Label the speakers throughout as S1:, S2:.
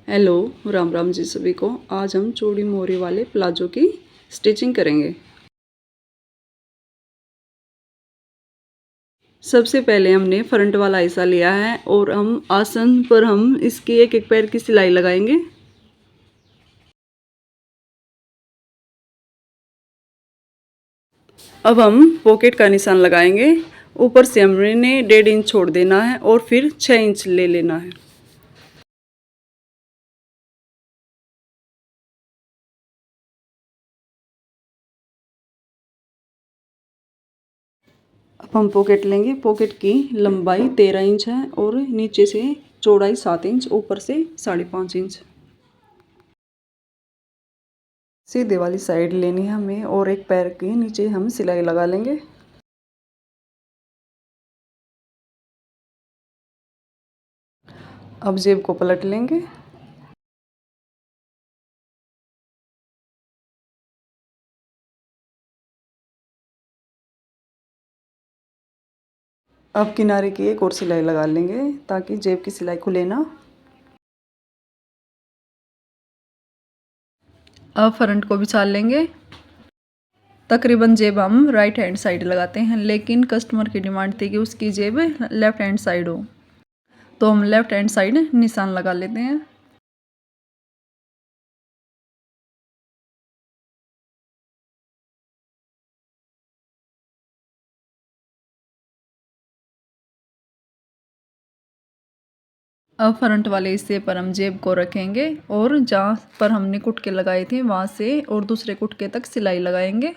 S1: Hello, Ram Ram ji सभी को। आज हम चूड़ी मोरी वाले प्लाजो की स्टिचिंग करेंगे। सबसे पहले हमने फ्रंट वाला हिस्सा लिया है और हम आसन पर हम इसकी एक एक पैर की सिलाई लगाएंगे। अब हम पॉकेट का निशान लगाएंगे। ऊपर से हमने 1.5 इंच छोड़ देना है और फिर 6 इंच ले लेना है। अब हम पॉकेट लेंगे। पॉकेट की लंबाई 13 इंच है और नीचे से चौड़ाई 7 इंच, ऊपर से 5.5 इंच। सीधे वाली साइड लेनी है हमें और एक पैर के नीचे हम सिलाई लगा लेंगे। अब जेब को पलट लेंगे। अब किनारे की एक और सिलाई लगा लेंगे ताकि जेब की सिलाई खुले ना। अब फ्रंट को बिछा लेंगे। तकरीबन जेब हम राइट हैंड साइड लगाते हैं, लेकिन कस्टमर की डिमांड थी कि उसकी जेब लेफ्ट हैंड साइड हो, तो हम लेफ्ट हैंड साइड निशान लगा लेते हैं। अब फ्रंट वाले हिस्से पर हम जेब को रखेंगे और जहाँ पर हमने कुटके लगाए थे वहाँ से और दूसरे कुटके तक सिलाई लगाएंगे।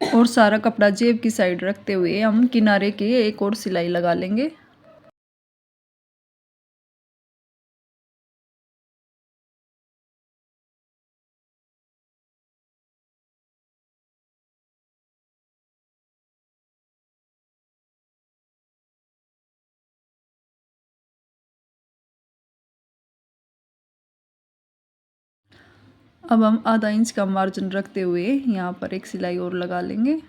S1: और सारा कपड़ा जेब की साइड रखते हुए हम किनारे की एक और सिलाई लगा लेंगे। अब हम आधा इंच का मार्जिन रखते हुए यहाँ पर एक सिलाई और लगा लेंगे।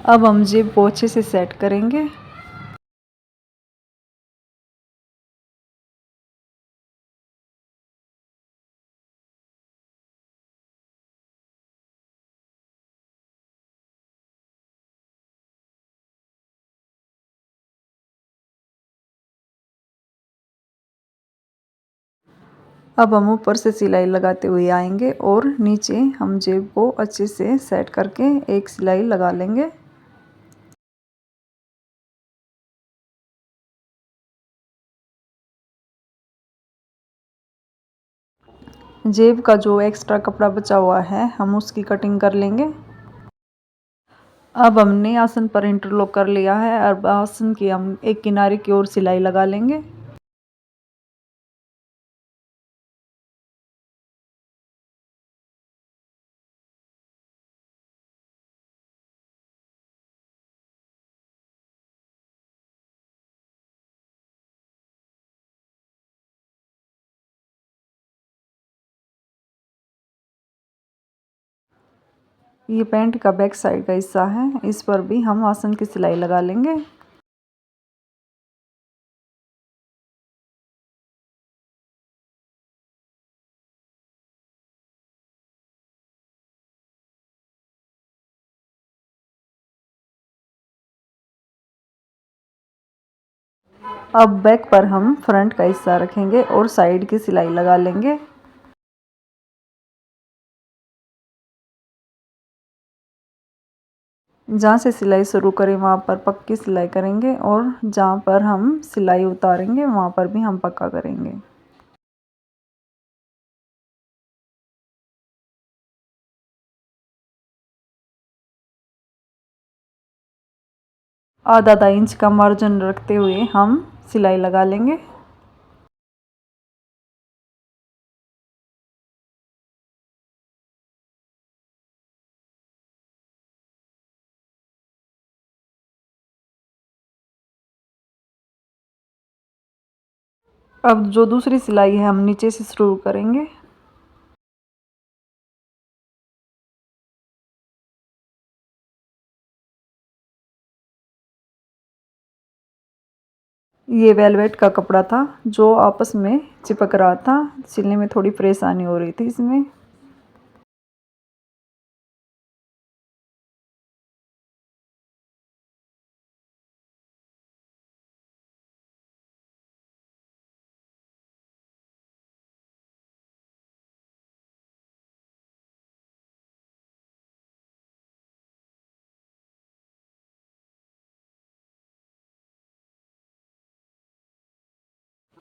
S1: अब हम जेब को अच्छे से सेट करेंगे। अब हम ऊपर से सिलाई लगाते हुए आएंगे और नीचे हम जेब को अच्छे से सेट करके एक सिलाई लगा लेंगे। जेब का जो एक्स्ट्रा कपड़ा बचा हुआ है हम उसकी कटिंग कर लेंगे। अब हमने आसन पर इंटरलॉक कर लिया है। अब आसन की हम एक किनारे की ओर सिलाई लगा लेंगे। ये पैंट का बैक साइड का हिस्सा है, इस पर भी हम आसन की सिलाई लगा लेंगे। अब बैक पर हम फ्रंट का हिस्सा रखेंगे और साइड की सिलाई लगा लेंगे। जहाँ से सिलाई शुरू करें वहाँ पर पक्की सिलाई करेंगे और जहाँ पर हम सिलाई उतारेंगे वहाँ पर भी हम पक्का करेंगे। आधा इंच का मार्जिन रखते हुए हम सिलाई लगा लेंगे। अब जो दूसरी सिलाई है हम नीचे से शुरू करेंगे। ये वेलवेट का कपड़ा था जो आपस में चिपक रहा था, सिलने में थोड़ी परेशानी हो रही थी इसमें।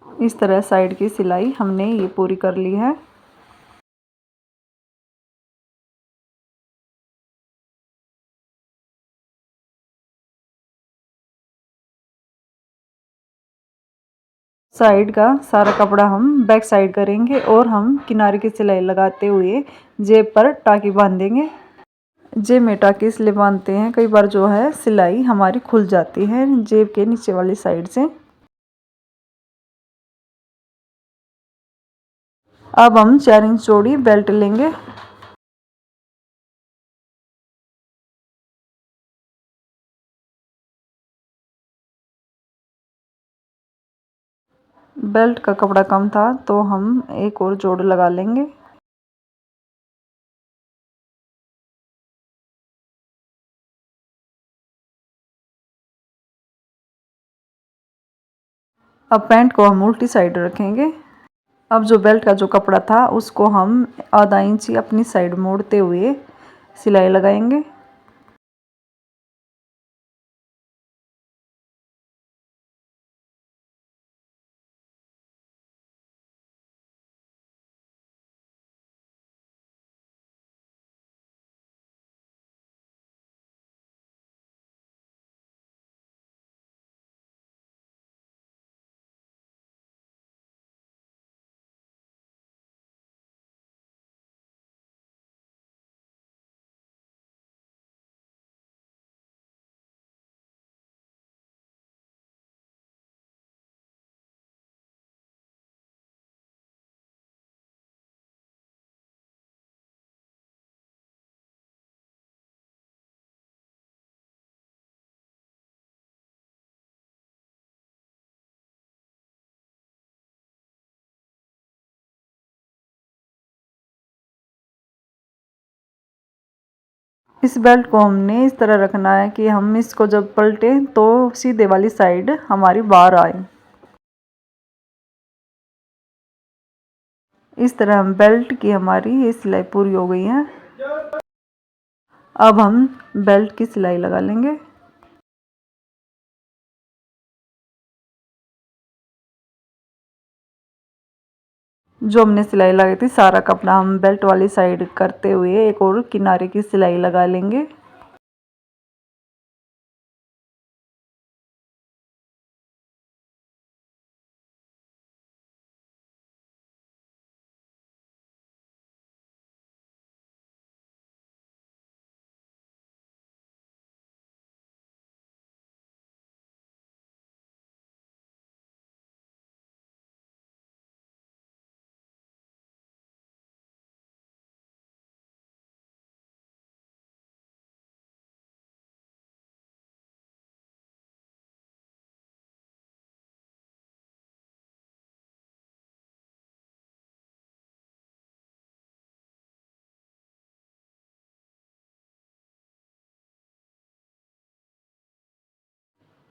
S1: इस तरह साइड की सिलाई हमने ये पूरी कर ली है। साइड का सारा कपड़ा हम बैक साइड करेंगे और हम किनारे की सिलाई लगाते हुए जेब पर टाकी बांधेंगे। जेब में टाकी इसलिए बांधते हैं, कई बार जो है सिलाई हमारी खुल जाती है जेब के नीचे वाली साइड से। अब हम 4 इंच चौड़ी बेल्ट लेंगे। बेल्ट का कपड़ा कम था तो हम एक और जोड़ लगा लेंगे। अब पैंट को हम उल्टी साइड रखेंगे। अब जो बेल्ट का जो कपड़ा था उसको हम आधा इंच अपनी साइड मोड़ते हुए सिलाई लगाएंगे। इस बेल्ट को हमने इस तरह रखना है कि हम इसको जब पलटें तो सीधे वाली साइड हमारी बाहर आए। इस तरह हम बेल्ट की हमारी ये सिलाई पूरी हो गई है। अब हम बेल्ट की सिलाई लगा लेंगे। जो हमने सिलाई लगाई थी सारा कपड़ा हम बेल्ट वाली साइड करते हुए एक और किनारे की सिलाई लगा लेंगे।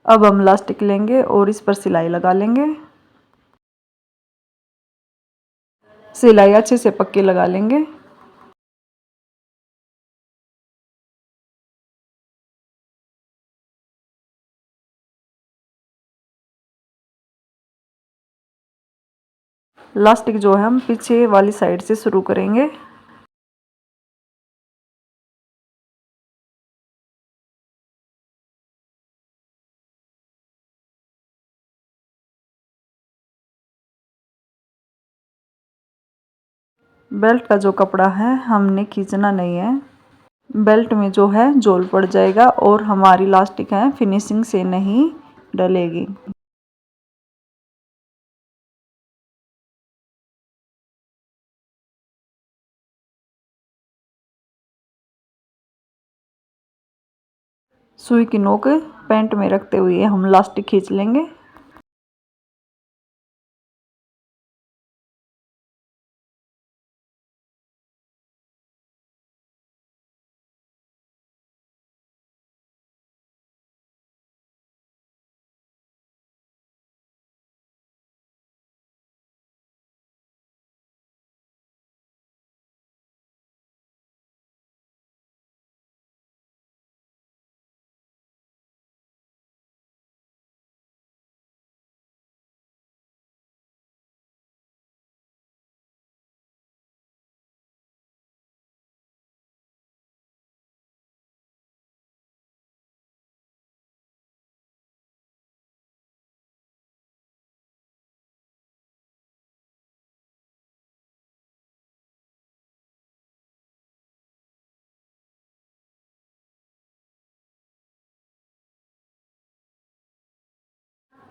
S1: अब हम इलास्टिक लेंगे और इस पर सिलाई लगा लेंगे। सिलाई अच्छे से पक्की लगा लेंगे। इलास्टिक जो है हम पीछे वाली साइड से शुरू करेंगे। बेल्ट का जो कपड़ा है हमने खींचना नहीं है। बेल्ट में जो है झोल पड़ जाएगा और हमारी इलास्टिक है फिनिशिंग से नहीं डलेगी। सुई की नोक पैंट में रखते हुए हम इलास्टिक खींच लेंगे।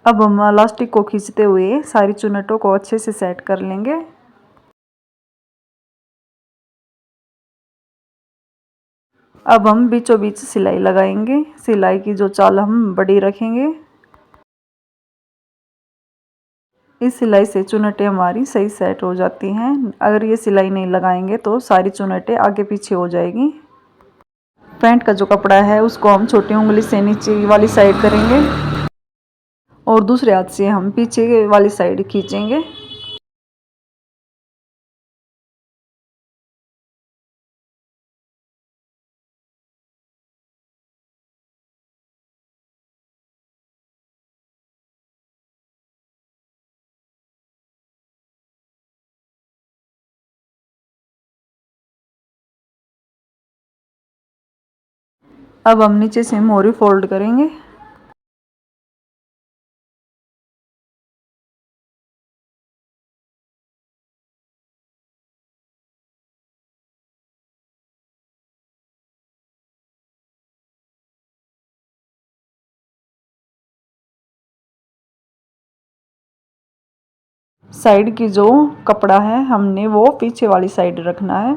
S1: अब हम इलास्टिक को खींचते हुए सारी चुन्नटों को अच्छे से सेट कर लेंगे। अब हम बीचों बीच सिलाई लगाएंगे। सिलाई की जो चाल हम बड़ी रखेंगे। इस सिलाई से चुन्नटें हमारी सही सेट हो जाती हैं। अगर ये सिलाई नहीं लगाएंगे तो सारी चुन्नटें आगे पीछे हो जाएगी। पैंट का जो कपड़ा है उसको हम छोटी उंगली से नीचे वाली साइड करेंगे और दूसरे हाथ से हम पीछे वाली साइड खींचेंगे। अब हम नीचे से मोरी फोल्ड करेंगे। साइड की जो कपड़ा है हमने वो पीछे वाली साइड रखना है।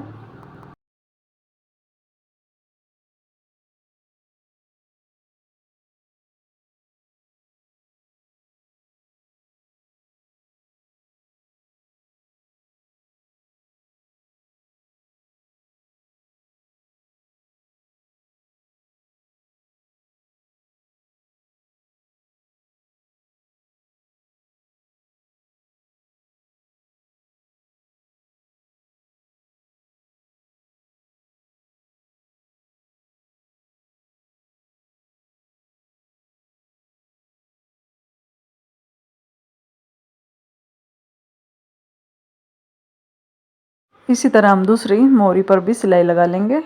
S1: इसी तरह हम दूसरी मोरी पर भी सिलाई लगा लेंगे।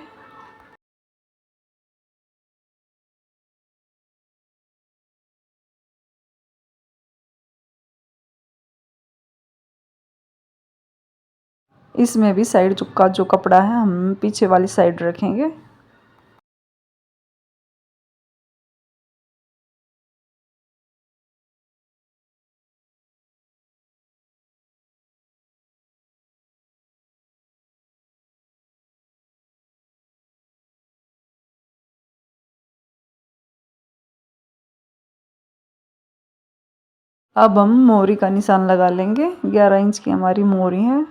S1: इसमें भी साइड का जो कपड़ा है हम पीछे वाली साइड रखेंगे। अब हम मोरी का निशान लगा लेंगे। 11 इंच की हमारी मोरी है।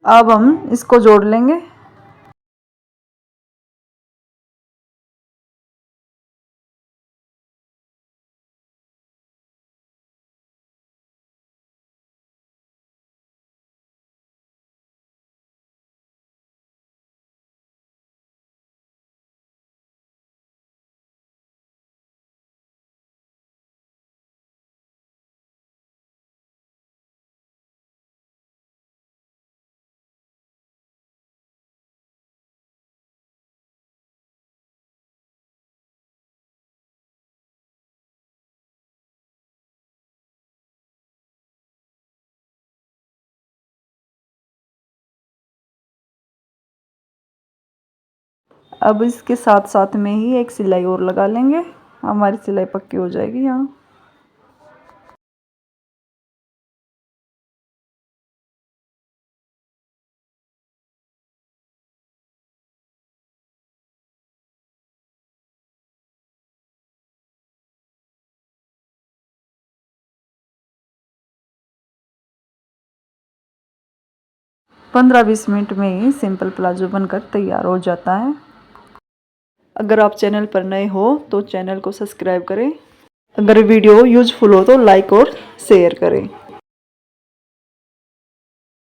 S1: अब हम इसको जोड़ लेंगे। अब इसके साथ साथ में ही एक सिलाई और लगा लेंगे, हमारी सिलाई पक्की हो जाएगी यहाँ। पंद्रह 20 मिनट में ही सिंपल प्लाजो बनकर तैयार हो जाता है। अगर आप चैनल पर नए हो तो चैनल को सब्सक्राइब करें। अगर वीडियो यूजफुल हो तो लाइक और शेयर करें।